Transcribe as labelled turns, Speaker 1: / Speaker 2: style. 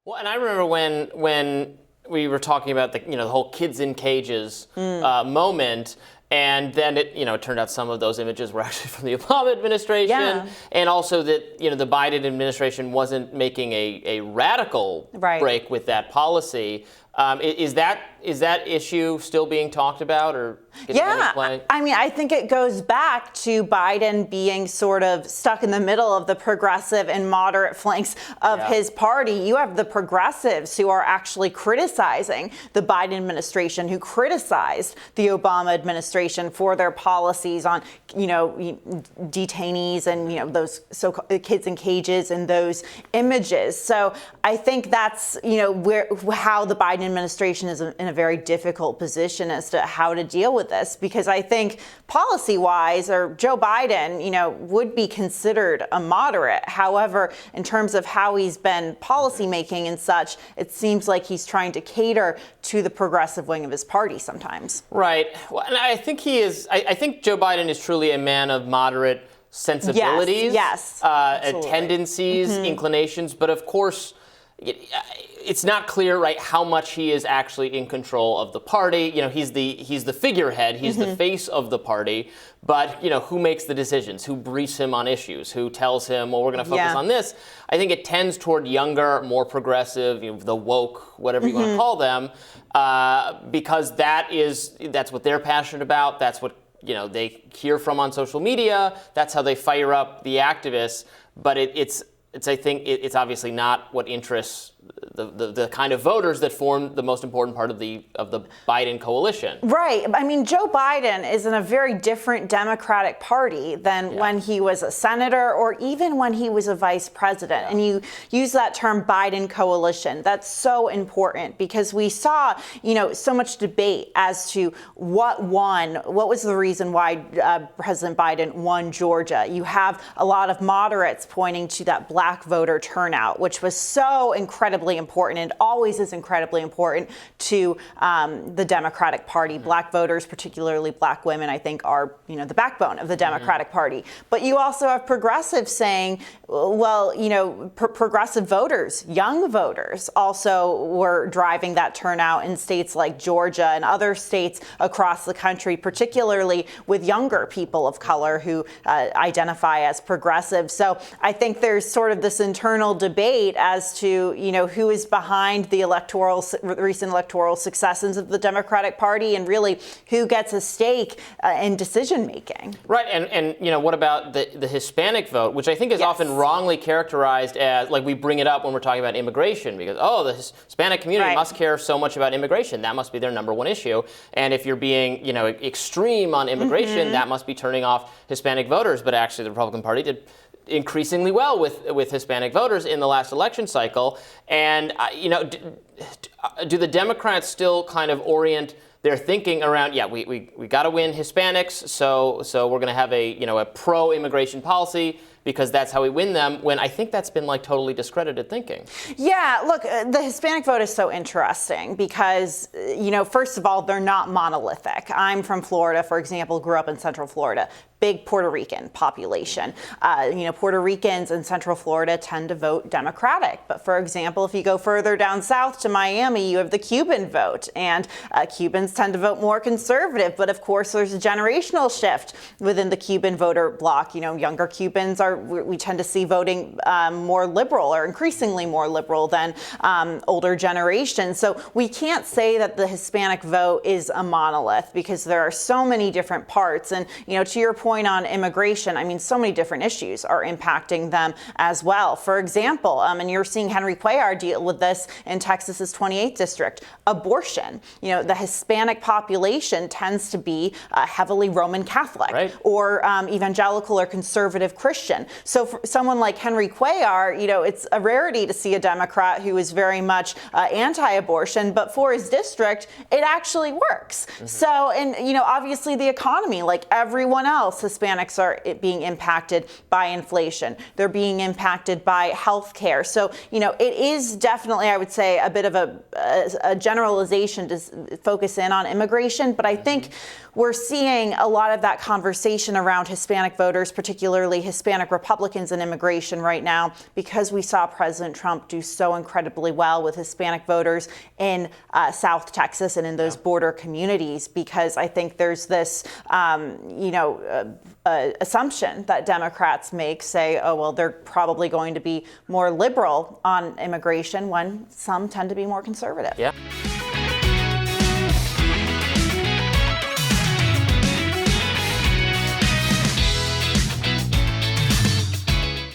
Speaker 1: Well, and I remember when we were talking about the whole kids in cages moment. And then it turned out some of those images were actually from the Obama administration, and also that the Biden administration wasn't making a radical break with that policy. Is that issue still being talked about or getting any play?
Speaker 2: I mean, I think it goes back to Biden being sort of stuck in the middle of the progressive and moderate flanks of his party. You have the progressives who are actually criticizing the Biden administration, who criticized the Obama administration for their policies on, detainees and, those kids in cages and those images. So I think that's, how the Biden administration is in a very difficult position as to how to deal with this, because I think policy-wise, or Joe Biden, would be considered a moderate. However, in terms of how he's been policy making and such, it seems like he's trying to cater to the progressive wing of his party sometimes.
Speaker 1: Right. Well, and I think he is. I think Joe Biden is truly a man of moderate sensibilities, tendencies, inclinations, but of course, it's not clear, right, how much he is actually in control of the party. He's the figurehead, he's the face of the party, but who makes the decisions? Who briefs him on issues? Who tells him, well, we're going to focus on this? I think it tends toward younger, more progressive, the woke, whatever you want to call them, because that's what they're passionate about. That's what they hear from on social media. That's how they fire up the activists. But I think it's obviously not what interests the kind of voters that form the most important part of the Biden coalition.
Speaker 2: Right. I mean, Joe Biden is in a very different Democratic Party than when he was a senator or even when he was a vice president. And you use that term Biden coalition. That's so important because we saw, so much debate as to what was the reason why President Biden won Georgia. You have a lot of moderates pointing to that black voter turnout, which was so incredibly important and always is incredibly important to the Democratic Party. Black voters, particularly black women, I think are, the backbone of the Democratic Party. But you also have progressives saying, well, progressive voters, young voters also were driving that turnout in states like Georgia and other states across the country, particularly with younger people of color who identify as progressive. So I think there's sort of this internal debate as to, who is behind the recent electoral successes of the Democratic Party and really who gets a stake in decision making.
Speaker 1: Right. And what about the Hispanic vote, which I think is often wrongly characterized as, like, we bring it up when we're talking about immigration because, the Hispanic community must care so much about immigration. That must be their number one issue. And if you're being, extreme on immigration, that must be turning off Hispanic voters. But actually, the Republican Party did increasingly well with Hispanic voters in the last election cycle. And, do the Democrats still kind of orient their thinking around, we got to win Hispanics, so we're going to have a pro-immigration policy because that's how we win them, when I think that's been totally discredited thinking. Yeah,
Speaker 2: look, the Hispanic vote is so interesting because, first of all, they're not monolithic. I'm from Florida, for example, grew up in Central Florida. Big Puerto Rican population. Puerto Ricans in Central Florida tend to vote Democratic. But for example, if you go further down south to Miami, you have the Cuban vote. And Cubans tend to vote more conservative. But of course, there's a generational shift within the Cuban voter bloc. Younger Cubans we tend to see voting more liberal or increasingly more liberal than older generations. So we can't say that the Hispanic vote is a monolith because there are so many different parts. And, to your point on immigration, I mean, so many different issues are impacting them as well. For example, and you're seeing Henry Cuellar deal with this in Texas's 28th district, abortion. The Hispanic population tends to be heavily Roman Catholic or evangelical or conservative Christian. So for someone like Henry Cuellar, it's a rarity to see a Democrat who is very much anti-abortion, but for his district, it actually works. So, and obviously the economy, like everyone else, else, Hispanics are being impacted by inflation. They're being impacted by health care. So, it is definitely, I would say, a bit of a generalization to focus in on immigration. But I think we're seeing a lot of that conversation around Hispanic voters, particularly Hispanic Republicans in immigration right now, because we saw President Trump do so incredibly well with Hispanic voters in South Texas and in those border communities, because I think there's this, assumption that Democrats make, say, oh, well, they're probably going to be more liberal on immigration when some tend to be more conservative.
Speaker 1: Yeah.